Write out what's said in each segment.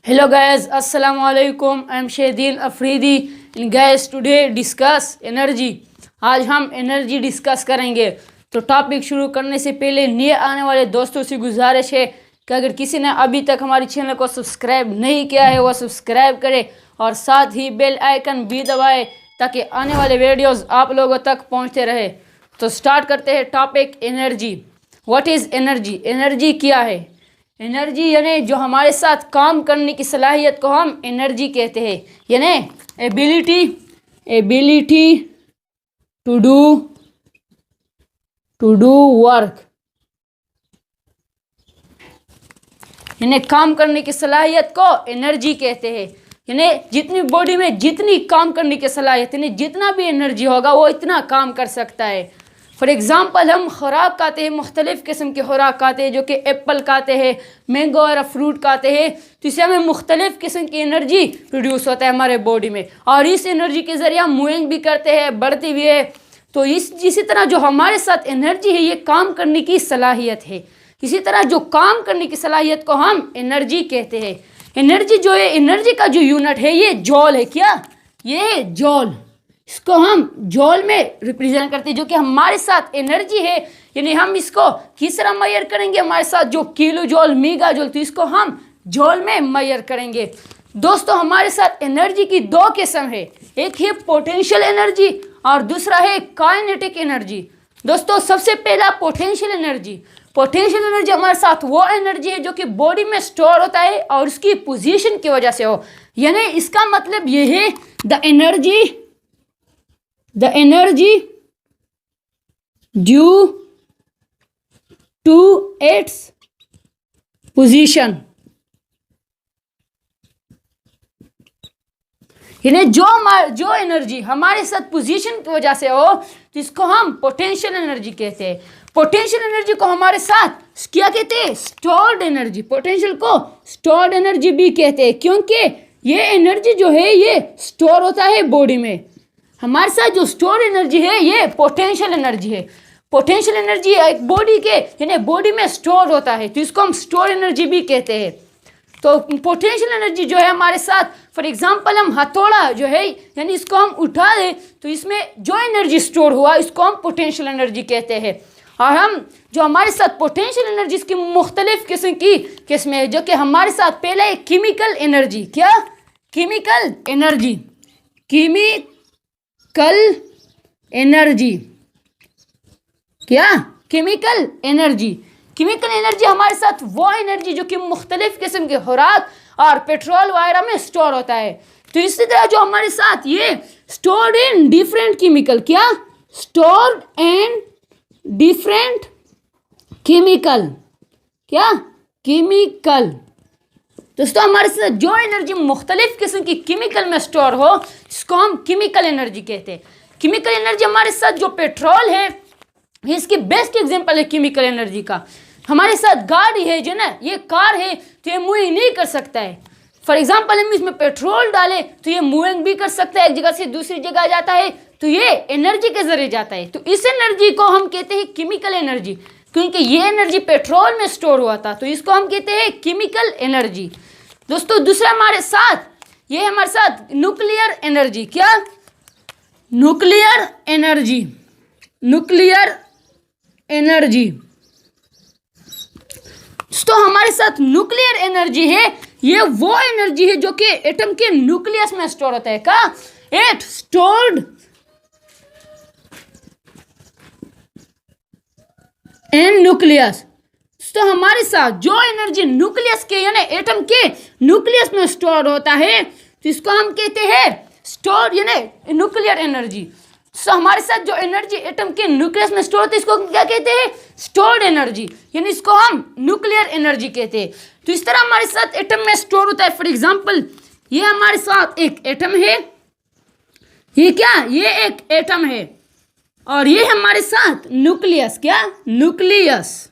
Hello guys, Assalamu alaikum. I am Shahidin Afridi and guys today discuss energy. आज हम energy discuss करेंगे। तो topic शुरू करने से पहले नए आने वाले दोस्तों से गुजारिश है कि अगर किसी ने अभी तक हमारे चैनल को सब्सक्राइब नहीं किया है वह सब्सक्राइब करे और साथ ही बेल आइकन भी दबाए ताकि आने वाले वीडियोस आप लोगों तक पहुंचते रहे। तो स्टार्ट करते हैं topic energy. What is energy? Energy क्या है? एनर्जी यानी जो हमारे साथ काम करने की सलाहियत को हम एनर्जी कहते हैं, यानी एबिलिटी टू डू वर्क, यानी काम करने की सलाहियत को एनर्जी कहते हैं। यानी जितनी बॉडी में जितनी काम करने की सलाहियत, यानी जितना भी एनर्जी होगा वो इतना काम कर सकता है। फॉर एग्ज़ाम्पल हम खुराक खाते हैं, मुख्तलिफ़ किस्म के खुराक खाते हैं, जो कि एप्पल खाते हैं, मैंगो और फ्रूट खाते हैं, तो इससे हमें मुख्तलिफ़ किस्म की एनर्जी प्रोड्यूस होता है हमारे बॉडी में और इस एनर्जी के ज़रिए हम मूविंग भी करते हैं, बढ़ती भी है। तो इसी तरह जो हमारे साथ एनर्जी है ये काम करने की सलाहियत है। इसी तरह जो काम करने की सलाहियत को हम एनर्जी कहते हैं। एनर्जी जो है, एनर्जी का जो यूनिट है ये जॉल है। क्या? ये जॉल, इसको हम जॉल में रिप्रेजेंट करते हैं, जो कि हमारे साथ एनर्जी है। यानी हम इसको किस तरह मेजर करेंगे? हमारे साथ जो किलो जॉल, मेगा जॉल, तो इसको हम जॉल में मेजर करेंगे। दोस्तों हमारे साथ एनर्जी की दो किस्म है, एक है पोटेंशियल एनर्जी और दूसरा है काइनेटिक एनर्जी। दोस्तों सबसे पहला पोटेंशियल एनर्जी। पोटेंशियल एनर्जी हमारे साथ वो एनर्जी है जो कि बॉडी में स्टोर होता है और उसकी पोजीशन की वजह से हो। यानी इसका मतलब ये है the energy due to its position, यानी जो एनर्जी हमारे साथ पोजीशन की वजह से हो तो इसको हम पोटेंशियल एनर्जी कहते हैं। पोटेंशियल एनर्जी को हमारे साथ क्या कहते हैं? Stored energy. पोटेंशियल को स्टोर्ड एनर्जी भी कहते हैं क्योंकि ये एनर्जी जो है ये स्टोर होता है बॉडी में। हमारे साथ जो स्टोर एनर्जी है ये पोटेंशियल एनर्जी है। पोटेंशियल एनर्जी एक बॉडी के यानी बॉडी में स्टोर होता है, तो इसको हम स्टोर एनर्जी भी कहते हैं। तो पोटेंशियल एनर्जी जो है हमारे साथ, फॉर एग्जांपल हम हथौड़ा जो है यानी इसको हम उठा दें तो इसमें जो एनर्जी स्टोर हुआ इसको हम पोटेंशियल एनर्जी कहते हैं। और हम जो हमारे साथ पोटेंशियल एनर्जी की मुख्तलिफ किस्म की किस्में है, जो कि हमारे साथ पहले है केमिकल एनर्जी। क्या? Chemical energy. केमिकल एनर्जी क्या? Chemical energy. केमिकल एनर्जी हमारे साथ वो एनर्जी जो कि मुख्तलिफ किस्म के खुराक और पेट्रोल वगैरह में स्टोर होता है। तो इसी तरह जो हमारे साथ ये स्टोर्ड इन डिफरेंट केमिकल, क्या? स्टोर्ड इन डिफरेंट केमिकल, क्या? केमिकल। दोस्तों हमारे साथ जो एनर्जी मुख्तलिफ किस्म की केमिकल में स्टोर हो इसको हम केमिकल एनर्जी कहते हैं। केमिकल एनर्जी हमारे साथ जो पेट्रोल है इसकी बेस्ट एग्जांपल है केमिकल एनर्जी का। हमारे साथ गाड़ी है जो ना, ये कार है तो ये मूविंग नहीं कर सकता है। फॉर एग्जांपल हम इसमें पेट्रोल डालें तो ये मूविंग भी कर सकता है, एक जगह से दूसरी जगह जाता है, तो ये एनर्जी के जरिए जाता है। तो इस एनर्जी को हम कहते हैं केमिकल एनर्जी, क्योंकि ये एनर्जी पेट्रोल में स्टोर हुआ था, तो इसको हम कहते हैं केमिकल एनर्जी। दोस्तों दूसरा हमारे साथ ये हमारे साथ न्यूक्लियर एनर्जी। क्या? Nuclear energy. Nuclear energy. तो हमारे साथ न्यूक्लियर एनर्जी है, ये वो एनर्जी है जो कि एटम के न्यूक्लियस में स्टोर होता है। का? It stored in nucleus. तो हमारे साथ जो एनर्जी न्यूक्लियस के यानी एटम के न्यूक्लियस में स्टोर होता है तो इसको हम कहते हैं स्टोर यानी न्यूक्लियर एनर्जी। तो हमारे साथ जो एनर्जी एटम के न्यूक्लियस में स्टोर होती है इसको क्या कहते हैं? स्टोर्ड एनर्जी, यानी इसको हम न्यूक्लियर एनर्जी कहते हैं। तो इस तरह हमारे साथ एटम में स्टोर होता है। फॉर एग्जांपल ये हमारे साथ एक एटम है, ये क्या? ये एक एटम है और ये हमारे साथ न्यूक्लियस। क्या? न्यूक्लियस।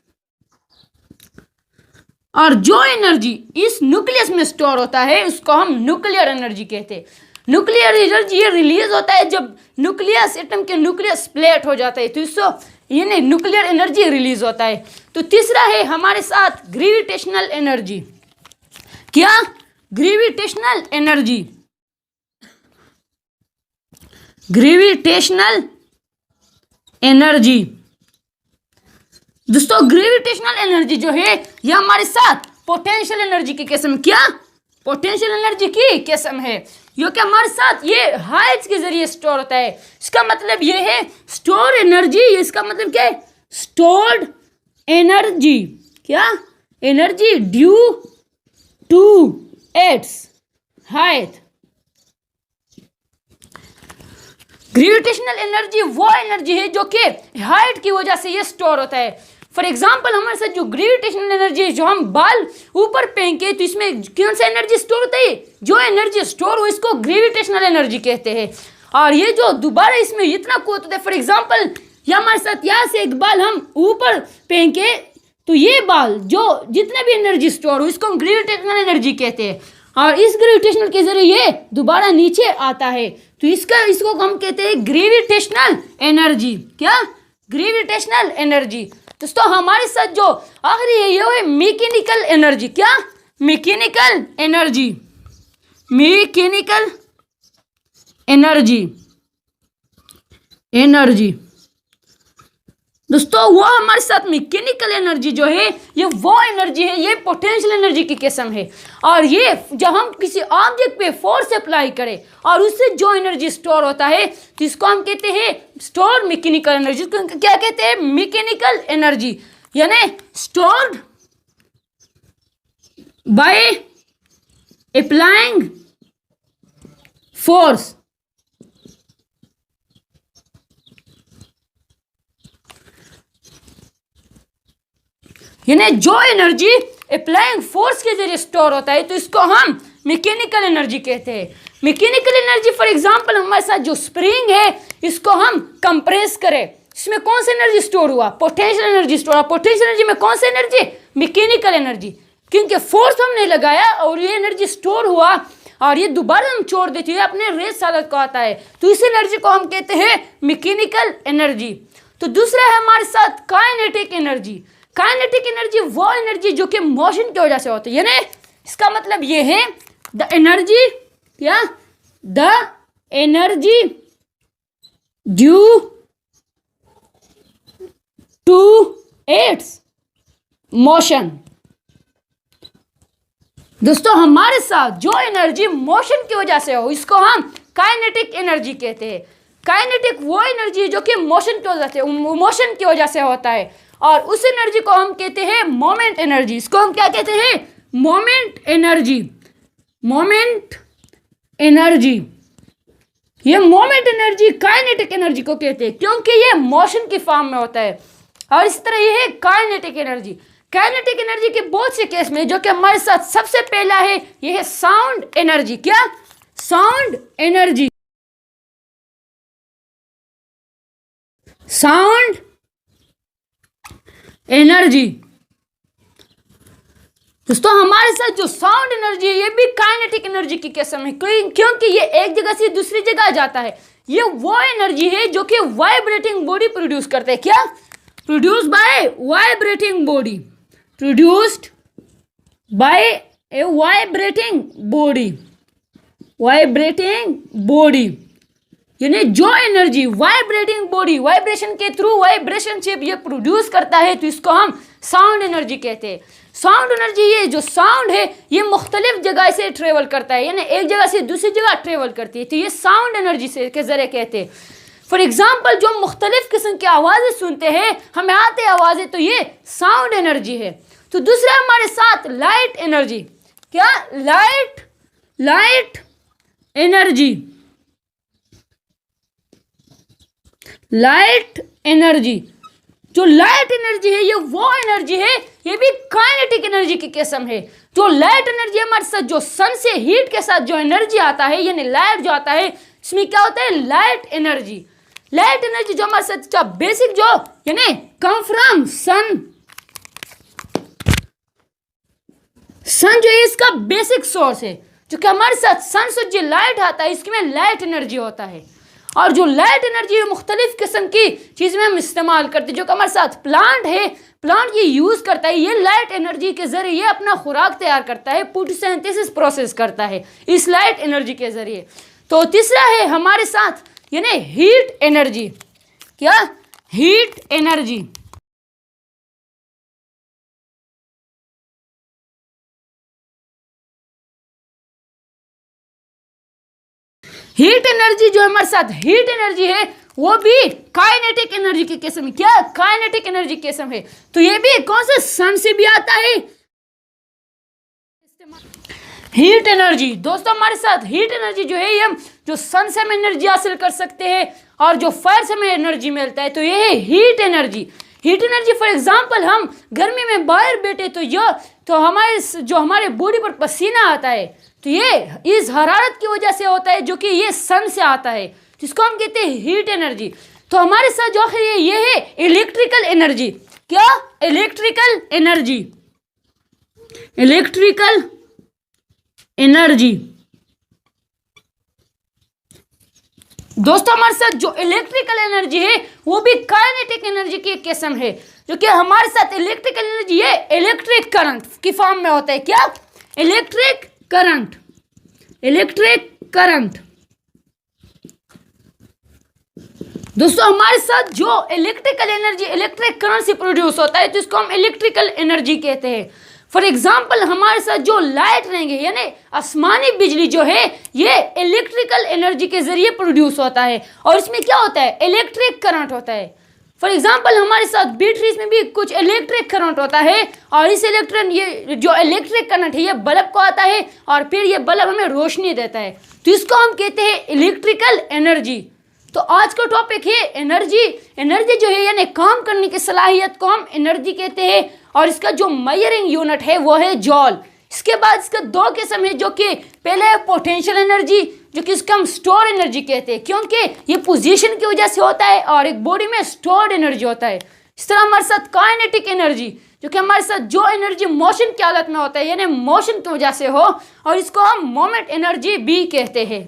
और जो एनर्जी इस न्यूक्लियस में स्टोर होता है उसको हम न्यूक्लियर एनर्जी कहते हैं। न्यूक्लियर एनर्जी ये रिलीज होता है जब न्यूक्लियस एटम के न्यूक्लियस स्प्लिट हो जाता है, तो इसको यानी न्यूक्लियर एनर्जी रिलीज होता है। तो तीसरा है हमारे साथ ग्रेविटेशनल एनर्जी। क्या? Gravitational energy, gravitational energy. दोस्तों ग्रेविटेशनल एनर्जी जो है यह हमारे साथ पोटेंशियल एनर्जी की किस्म, क्या पोटेंशियल एनर्जी की किस्म है, जो कि हमारे साथ ये हाइट्स के जरिए स्टोर होता है। इसका मतलब ये है स्टोर एनर्जी, इसका मतलब क्या है, स्टोर्ड एनर्जी, क्या energy due to its height. Gravitational energy वो एनर्जी है जो कि हाइट की वजह से ये स्टोर होता है। फॉर एग्जाम्पल हमारे साथ जो ग्रेविटेशनल एनर्जी है, जो हम बाल ऊपर फेंके तो इसमें कौन सा एनर्जी स्टोर होता है, जो एनर्जी स्टोर हो इसको ग्रेविटेशनल एनर्जी कहते हैं। और ये जो दोबारा इसमें इतना कुवत होता है, फॉर एग्जाम्पल या हमारे साथ यहाँ से एक बाल हम ऊपर फेंके तो ये बाल जो जितने भी एनर्जी स्टोर हो इसको हम ग्रेविटेशनल एनर्जी कहते हैं। और इस ग्रेविटेशनल के जरिए ये दोबारा नीचे आता है तो इसको हम कहते हैं ग्रेविटेशनल एनर्जी, क्या ग्रेविटेशनल एनर्जी। दोस्तों हमारे साथ जो आखिरी है ये है मैकेनिकल एनर्जी, क्या mechanical energy, mechanical energy, energy. दोस्तों वो हमारे साथ मैकेनिकल एनर्जी जो है ये वो एनर्जी है, ये पोटेंशियल एनर्जी की किस्म है। और ये जब हम किसी ऑब्जेक्ट पे फोर्स अप्लाई करें और उससे जो एनर्जी स्टोर होता है तो इसको हम कहते हैं स्टोर मैकेनिकल एनर्जी। क्या कहते हैं, मैकेनिकल एनर्जी, यानी स्टोर्ड बाय अप्लाइंग फोर्स। यानी जो एनर्जी अप्लाइंग फोर्स के जरिए स्टोर होता है तो इसको हम मैकेनिकल एनर्जी कहते हैं। मैकेनिकल एनर्जी फॉर एग्जांपल हमारे साथ जो स्प्रिंग है इसको हम कंप्रेस करें, इसमें कौन सी एनर्जी स्टोर हुआ, पोटेंशियल एनर्जी स्टोर हुआ। पोटेंशियल एनर्जी में कौन सी एनर्जी, मैकेनिकल एनर्जी, क्योंकि फोर्स हमने लगाया और ये एनर्जी स्टोर हुआ और ये दोबारा हम छोड़ देते हैं अपने रेस हालत को आता है तो इस एनर्जी को हम कहते हैं मैकेनिकल एनर्जी। तो दूसरा है हमारे साथ काइनेटिक एनर्जी। काइनेटिक एनर्जी वो एनर्जी जो कि मोशन की वजह से होती है, यानी इसका मतलब ये है द एनर्जी, क्या the energy due to its motion. दोस्तों हमारे साथ जो एनर्जी मोशन की वजह से हो इसको हम काइनेटिक एनर्जी कहते हैं। काइनेटिक वो एनर्जी जो कि मोशन की वजह से होता है और उस एनर्जी को हम कहते हैं मोमेंट एनर्जी। इसको हम क्या कहते हैं, मोमेंट एनर्जी, मोमेंट एनर्जी। ये मोमेंट एनर्जी काइनेटिक एनर्जी को कहते हैं क्योंकि ये मोशन की फॉर्म में होता है। और इस तरह ये है काइनेटिक एनर्जी। काइनेटिक एनर्जी के बहुत से केस में जो कि हमारे साथ सबसे पहला है ये है साउंड एनर्जी, क्या साउंड एनर्जी, साउंड एनर्जी। दोस्तों हमारे साथ जो साउंड एनर्जी है ये भी काइनेटिक एनर्जी की किस्म है क्योंकि ये एक जगह से दूसरी जगह जाता है। ये वो एनर्जी है जो कि वाइब्रेटिंग बॉडी प्रोड्यूस करते हैं, क्या produce by vibrating body, produced by A vibrating body, vibrating body. यानी जो एनर्जी वाइब्रेटिंग बॉडी वाइब्रेशन के थ्रू वाइब्रेशन से ये प्रोड्यूस करता है तो इसको हम साउंड एनर्जी कहते हैं। साउंड एनर्जी, ये जो साउंड है ये मुख्तलिफ जगह से ट्रेवल करता है, यानी एक जगह से दूसरी जगह ट्रेवल करती है तो ये साउंड एनर्जी से के जरिए कहते हैं। फॉर एग्जाम्पल जो मुख्तलिफ किस्म की आवाज़ें सुनते हैं, हमें आते आवाज़ें, तो ये साउंड एनर्जी है। तो दूसरा हमारे साथ लाइट एनर्जी, क्या लाइट एनर्जी, लाइट एनर्जी। जो लाइट एनर्जी है ये वो एनर्जी है, ये भी काइनेटिक एनर्जी की किस्म है। जो लाइट एनर्जी हमारे साथ जो सन से हीट के साथ जो एनर्जी आता है यानी लाइट जो आता है इसमें क्या होता है, लाइट एनर्जी। लाइट एनर्जी जो हमारे साथ का बेसिक जो यानी कम फ्रॉम सन, सन जो है इसका बेसिक सोर्स है, जो कि हमारे साथ सन से जो लाइट आता है इसमें लाइट एनर्जी होता है। और जो लाइट एनर्जी है मुख्तलिफ किस्म की चीज़ में हम इस्तेमाल करते हैं। जो कि हमारे साथ प्लांट है, प्लांट ये यूज़ करता है, ये लाइट एनर्जी के ज़रिए ये अपना खुराक तैयार करता है, फोटोसिंथेसिस प्रोसेस करता है इस लाइट एनर्जी के ज़रिए। तो तीसरा है हमारे साथ यानी हीट एनर्जी। क्या? Heat energy. हीट एनर्जी जो हमारे साथ हीट एनर्जी है वो भी काइनेटिक एनर्जी की किस्म है। क्या? काइनेटिक एनर्जी की किस्म है। तो ये भी कौन सा सन से भी आता है हीट एनर्जी। दोस्तों हमारे साथ हीट एनर्जी जो है ये हम जो सन से हम एनर्जी हासिल कर सकते हैं और जो फायर से हमें एनर्जी मिलता है, तो ये है heat energy. Heat energy for example हम गर्मी में बाहर बैठे तो हमारे बॉडी पर पसीना आता है, तो ये इस हरारत की वजह से होता है जो कि ये सन से आता है, जिसको हम कहते हैं हीट एनर्जी। तो हमारे साथ जो है ये है इलेक्ट्रिकल एनर्जी। क्या? Electrical energy. Electrical energy. दोस्तों हमारे साथ जो इलेक्ट्रिकल एनर्जी है वो भी काइनेटिक एनर्जी की एक किस्म है, जो कि हमारे साथ इलेक्ट्रिकल एनर्जी ये इलेक्ट्रिक करंट की फॉर्म में होता है। क्या? Electric current. Electric current. दोस्तों हमारे साथ जो इलेक्ट्रिकल एनर्जी इलेक्ट्रिक करंट से प्रोड्यूस होता है, तो इसको हम इलेक्ट्रिकल एनर्जी कहते हैं। फॉर एग्जाम्पल हमारे साथ जो लाइट रहेंगे यानी आसमानी बिजली जो है ये इलेक्ट्रिकल एनर्जी के जरिए प्रोड्यूस होता है, और इसमें क्या होता है? इलेक्ट्रिक करंट होता है। फॉर एग्जाम्पल हमारे साथ बैटरीज में भी कुछ इलेक्ट्रिक करंट होता है, और इस ये जो इलेक्ट्रिक करंट है ये बल्ब को आता है और फिर ये बल्ब हमें रोशनी देता है, तो इसको हम कहते हैं इलेक्ट्रिकल एनर्जी। तो आज का टॉपिक है एनर्जी। एनर्जी जो है यानी काम करने की सलाहियत को हम एनर्जी कहते हैं, और इसका जो मेजरिंग यूनिट है वो है जॉल। इसके बाद इसका दो किस्म है, जो कि पहले है पोटेंशियल एनर्जी, जो कि इसका हम स्टोर एनर्जी कहते हैं, क्योंकि ये पोजीशन की वजह से होता है और एक बॉडी में स्टोर्ड एनर्जी होता है। इस तरह हमारे साथ काइनेटिक एनर्जी, जो कि हमारे साथ जो एनर्जी मोशन की हालत में होता है यानी मोशन की वजह से हो, और इसको हम मोमेंट एनर्जी भी कहते हैं।